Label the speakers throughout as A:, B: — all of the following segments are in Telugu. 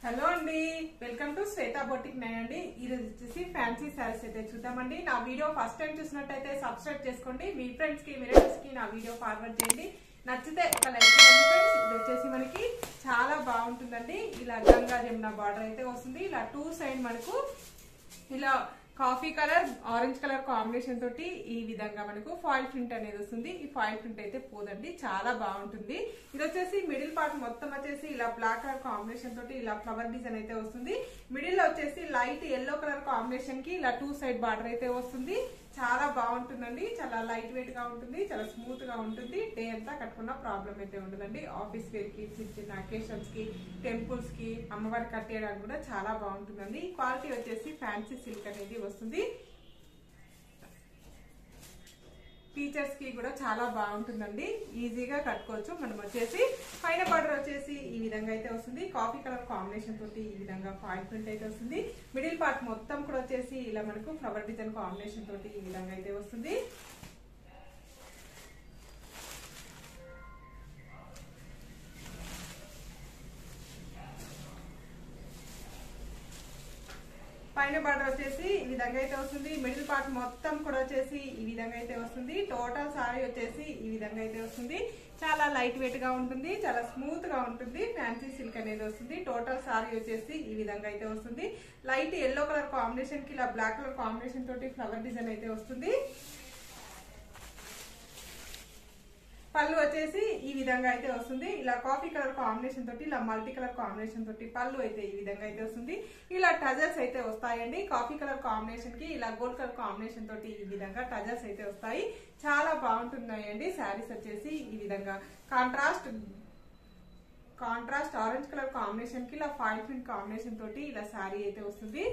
A: హలో అండి, welcome to Shweta boutique nine అండి. ఈరోజు వచ్చేసి ఫ్యాన్సీ శారీస్ అయితే చూద్దామండి. నా వీడియో ఫస్ట్ టైం చూసినట్టయితే సబ్స్క్రైబ్ చేసుకోండి. మీ ఫ్రెండ్స్ కి రిలేటివ్స్ కి నా వీడియో ఫార్వర్డ్ చేయండి. నచ్చితే ఒక లైక్ చేయండి ఫ్రెండ్స్. ఇది వచ్చేసి మనకి చాలా బాగుంటుందండి. ఇలా గంగా జమున బార్డర్ అయితే వస్తుంది. ఇలా టూ సైడ్ మనకు ఇలా coffee colour orange colour combination తోటి ఈ విధంగా మనకు ఫాయిల్ ప్రింట్ అనేది వస్తుంది. ఈ ఫాయిల్ ప్రింట్ అయితే పోదండి, చాలా బాగుంటుంది. ఇది వచ్చేసి మిడిల్ పార్ట్ మొత్తం వచ్చేసి ఇలా బ్లాక్ కలర్ కాంబినేషన్ తోటి ఇలా ఫ్లవర్ డిజైన్ అయితే వస్తుంది. మిడిల్ లో వచ్చేసి లైట్ ఎల్లో కలర్ కాంబినేషన్ కి ఇలా టూ సైడ్ బార్డర్ అయితే వస్తుంది. చాలా బాగుంటుందండి. చాలా లైట్ వెయిట్ గా ఉంటుంది, చాలా స్మూత్ గా ఉంటుంది. డే అంతా కట్టుకున్న ప్రాబ్లం అయితే ఉండదండి. ఆఫీస్ వేర్ కి, చిన్న చిన్న అకేషన్స్ కి, టెంపుల్స్ కి, అమ్మవారి కట్టేయడానికి కూడా చాలా బాగుంటుందండి. క్వాలిటీ వచ్చేసి ఫ్యాన్సీ సిల్క్ అనేది వస్తుంది. టీచర్స్ కి కూడా చాలా బాగుంటుందండి. ఈజీగా కట్టుకోవచ్చు. మనం వచ్చేసి పైన బార్డర్ వచ్చేసి ఈ విధంగా అయితే వస్తుంది. కాఫీ కలర్ కాంబినేషన్ తోటి ఈ విధంగా ఫాయిల్ ప్రింట్ అయితే వస్తుంది. మిడిల్ పార్ట్ మొత్తం కూడా వచ్చేసి ఇలా మనకు ఫ్లవర్ డిజైన్ కాంబినేషన్ తోటి ఈ విధంగా అయితే వస్తుంది. పైన బార్డర్ వచ్చేసి ఈ విధంగా అయితే వస్తుంది. మిడిల్ పార్ట్ మొత్తం కూడా వచ్చేసి ఈ విధంగా అయితే వస్తుంది. టోటల్ సారీ వచ్చేసి ఈ విధంగా అయితే వస్తుంది. చాలా లైట్ వెయిట్ గా ఉంటుంది, చాలా స్మూత్ గా ఉంటుంది. ఫ్యాన్సీ సిల్క్ అనేది వస్తుంది. టోటల్ సారీ వచ్చేసి ఈ విధంగా అయితే వస్తుంది. లైట్ ఎల్లో కలర్ కాంబినేషన్ కి ఇలా బ్లాక్ కలర్ కాంబినేషన్ తోటి ఫ్లవర్ డిజైన్ అయితే వస్తుంది. పళ్ళు వచ్చేసి ఈ విధంగా అయితే వస్తుంది. ఇలా కాఫీ కలర్ కాంబినేషన్ తోటి ఇలా మల్టీ కలర్ కాంబినేషన్ తోటి పళ్ళు అయితే ఈ విధంగా అయితే వస్తుంది. ఇలా టజల్స్ అయితే వస్తాయండి. కాఫీ కలర్ కాంబినేషన్ కి ఇలా గోల్డ్ కలర్ కాంబినేషన్ తోటి ఈ విధంగా టజల్స్ అయితే వస్తాయి. చాలా బాగుంటున్నాయండి శారీస్ వచ్చేసి ఈ విధంగా. కాంట్రాస్ట్ ఆరెంజ్ కలర్ కాంబినేషన్ కి ఇలా ఫాయిల్ ప్రింట్ కాంబినేషన్ తోటి ఇలా శారీ అయితే వస్తుంది.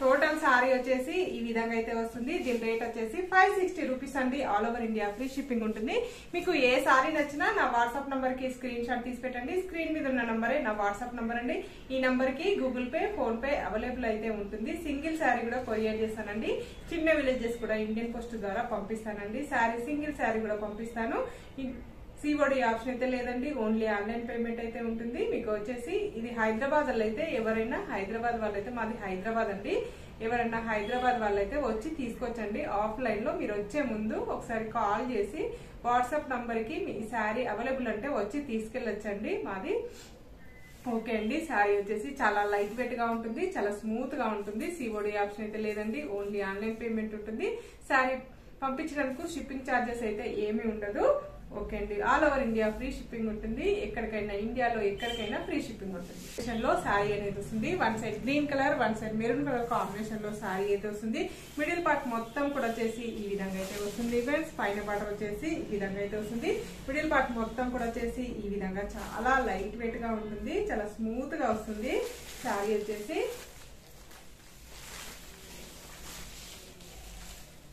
A: టోటల్ సారీ వచ్చేసి ఈ విధంగా అయితే వస్తుంది. దీని రేట్ వచ్చేసి 560 రూపీస్ అండి. All over India free shipping ఉంటుంది. మీకు ఏ సారీ నచ్చినా నా వాట్సాప్ నంబర్ కి స్క్రీన్ షాట్ తీసి పెట్టండి. స్క్రీన్ మీద ఉన్న నంబరే నా వాట్సాప్ నంబర్ అండి. ఈ నంబర్ కి Google pay, phone pay available అయితే ఉంటుంది. సింగిల్ శారీ కూడా కొరియర్ చేస్తానండి. చిన్న విలేజెస్ కూడా ఇండియన్ పోస్ట్ ద్వారా పంపిస్తానండి. సింగిల్ శారీ కూడా పంపిస్తాను. సిఓడి ఆప్షన్ అయితే లేదండి. ఓన్లీ ఆన్లైన్ పేమెంట్ అయితే ఉంటుంది. మీకు వచ్చేసి ఇది హైదరాబాద్ లో అయితే ఎవరైనా హైదరాబాద్ వాళ్ళైతే మాది హైదరాబాద్ అండి. ఎవరైనా హైదరాబాద్ వాళ్ళైతే వచ్చి తీసుకొచ్చండి. ఆఫ్లైన్ లో మీరు వచ్చే ముందు ఒకసారి కాల్ చేసి వాట్సాప్ నంబర్ కి మీ శారీ అవైలబుల్ అంటే వచ్చి తీసుకెళ్ళొచ్చండి మాది. ఓకే అండి. శారీ వచ్చేసి చాలా లైట్ వెయిట్ గా ఉంటుంది, చాలా స్మూత్ గా ఉంటుంది. సిఓడి ఆప్షన్ అయితే లేదండి. ఓన్లీ ఆన్లైన్ పేమెంట్ ఉంటుంది. శారీ పంపించడానికి షిప్పింగ్ ఛార్జెస్ అయితే ఏమీ ఉండదు. ఓకే అండి. All over India free shipping ఉంటుంది. ఎక్కడికైనా ఇండియాలో ఎక్కడికైనా ఫ్రీ షిప్పింగ్ ఉంటుంది. లో శారీ అనేది వస్తుంది. One side green colour, one side maroon colour combination లో శారీ అయితే వస్తుంది. మిడిల్ పార్ట్ మొత్తం కూడా వచ్చేసి ఈ విధంగా అయితే వస్తుంది ఫ్రెండ్స్. పైన బార్డర్ వచ్చేసి ఈ విధంగా అయితే వస్తుంది. మిడిల్ పార్ట్ మొత్తం కూడా వచ్చేసి ఈ విధంగా చాలా లైట్ వెయిట్ గా ఉంటుంది, చాలా స్మూత్ గా వస్తుంది శారీ వచ్చేసి.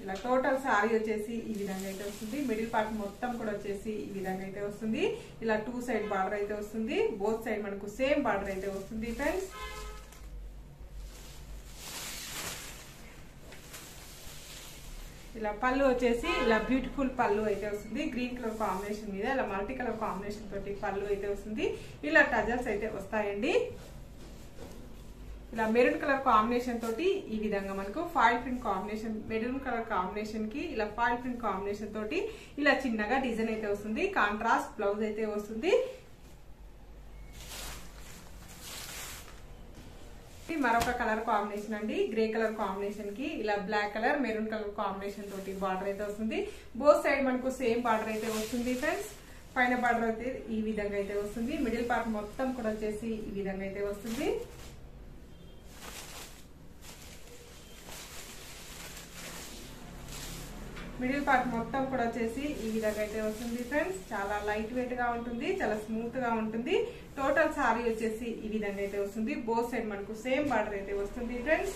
A: ఇలా టోటల్ సారీ వచ్చేసి ఈ విధంగా అయితే వస్తుంది. మిడిల్ పార్ట్ మొత్తం కూడా వచ్చేసి ఈ విధంగా అయితే వస్తుంది. ఇలా టూ సైడ్ బార్డర్ అయితే వస్తుంది. బోత్ సైడ్ మనకు సేమ్ బార్డర్ అయితే వస్తుంది ఫ్రెండ్స్. ఇలా పళ్ళు వచ్చేసి ఇలా బ్యూటిఫుల్ పళ్ళు అయితే వస్తుంది. గ్రీన్ కలర్ కాంబినేషన్ మీద ఇలా మల్టీ కలర్ కాంబినేషన్ తోటి పళ్ళు అయితే వస్తుంది. ఇలా టజల్స్ అయితే వస్తాయండి. ఇలా మెరూన్ కలర్ కాంబినేషన్ తోటి ఈ విధంగా మనకు foil print combination, maroon colour combination కి ఇలా ఫాయిల్ ప్రింట్ కాంబినేషన్ తోటి ఇలా చిన్నగా డిజైన్ అయితే వస్తుంది. కాంట్రాస్ట్ బ్లౌజ్ అయితే వస్తుంది. మరొక కలర్ కాంబినేషన్ అండి. గ్రే కలర్ కాంబినేషన్ కి ఇలా black colour, maroon colour combination తోటి బార్డర్ అయితే వస్తుంది. బోత్ సైడ్ మనకు సేమ్ బార్డర్ అయితే వస్తుంది ఫ్రెండ్స్. పైన బార్డర్ అయితే ఈ విధంగా అయితే వస్తుంది. మిడిల్ పార్ట్ మొత్తం కూడా వచ్చేసి ఈ విధంగా అయితే వస్తుంది. మిడిల్ పార్ట్ మొత్తం కూడా వచ్చేసి ఈ విధంగా అయితే వస్తుంది ఫ్రెండ్స్. చాలా లైట్ వెయిట్ గా ఉంటుంది, చాలా స్మూత్ గా ఉంటుంది. టోటల్ సారీ వచ్చేసి ఈ విధంగా అయితే వస్తుంది. బోత్ సైడ్ మనకు సేమ్ బార్డర్ అయితే వస్తుంది ఫ్రెండ్స్.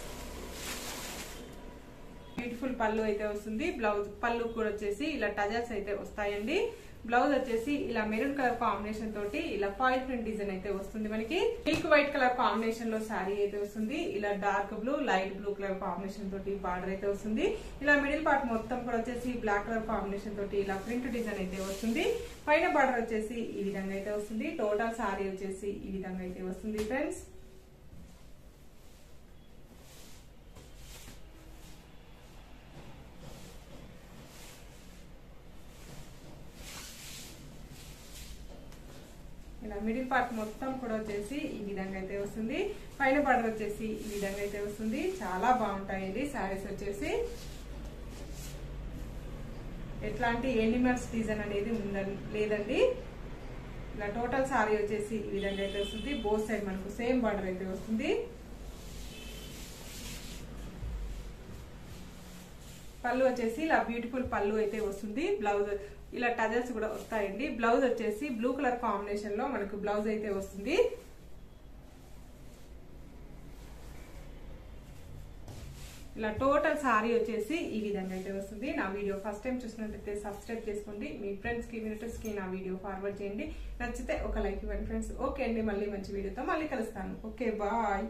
A: బ్యూటిఫుల్ పళ్ళు అయితే వస్తుంది. బ్లౌజ్ పళ్ళు కూడా వచ్చేసి ఇలా టజల్స్ అయితే వస్తాయండి. బ్లౌజ్ వచ్చేసి ఇలా మెరూన్ కలర్ కాంబినేషన్ తోటి ఇలా ఫాయిల్ ప్రింట్ డిజైన్ అయితే వస్తుంది. మనకి మిల్క్ వైట్ కలర్ కాంబినేషన్ లో శారీ అయితే వస్తుంది. ఇలా dark blue light blue colour combination తోటి బార్డర్ అయితే వస్తుంది. ఇలా మిడిల్ పార్ట్ మొత్తం కూడా వచ్చేసి బ్లాక్ కలర్ కాంబినేషన్ తోటి ఇలా ప్రింట్ డిజైన్ అయితే వస్తుంది. పైన బార్డర్ వచ్చేసి ఈ విధంగా అయితే వస్తుంది. టోటల్ శారీ వచ్చేసి ఈ విధంగా అయితే వస్తుంది ఫ్రెండ్స్. ఇలా మిడిల్ పార్ట్ మొత్తం కూడా వచ్చేసి ఈ విధంగా అయితే వస్తుంది. పైన బార్డర్ వచ్చేసి ఈ విధంగా అయితే వస్తుంది. చాలా బాగుంటాయండి శారీస్ వచ్చేసి. ఎట్లాంటి ఎనిమల్స్ డిజైన్ అనేది లేదండి. ఇలా టోటల్ శారీ వచ్చేసి ఈ విధంగా అయితే వస్తుంది. బోత్ సైడ్ మనకు సేమ్ బార్డర్ అయితే వస్తుంది. పళ్ళు వచ్చేసి ఇలా బ్యూటిఫుల్ పళ్ళు అయితే వస్తుంది. బ్లౌజ్ ఇలా టజల్స్ కూడా వస్తాయండి. బ్లౌజ్ వచ్చేసి బ్లూ కలర్ కాంబినేషన్ లో మనకు బ్లౌజ్ అయితే వస్తుంది. ఇలా టోటల్ సారీ వచ్చేసి ఈ విధంగా అయితే వస్తుంది. నా వీడియో ఫస్ట్ టైం చూసినట్లయితే సబ్స్క్రైబ్ చేసుకోండి. మీ ఫ్రెండ్స్ కి రిలేటివ్స్ కి నా వీడియో ఫార్వర్డ్ చేయండి. నచ్చితే ఒక లైక్ ఇవ్వండి ఫ్రెండ్స్. ఓకే అండి, మళ్ళీ మంచి వీడియోతో మళ్ళీ కలుస్తాను. Okay bye.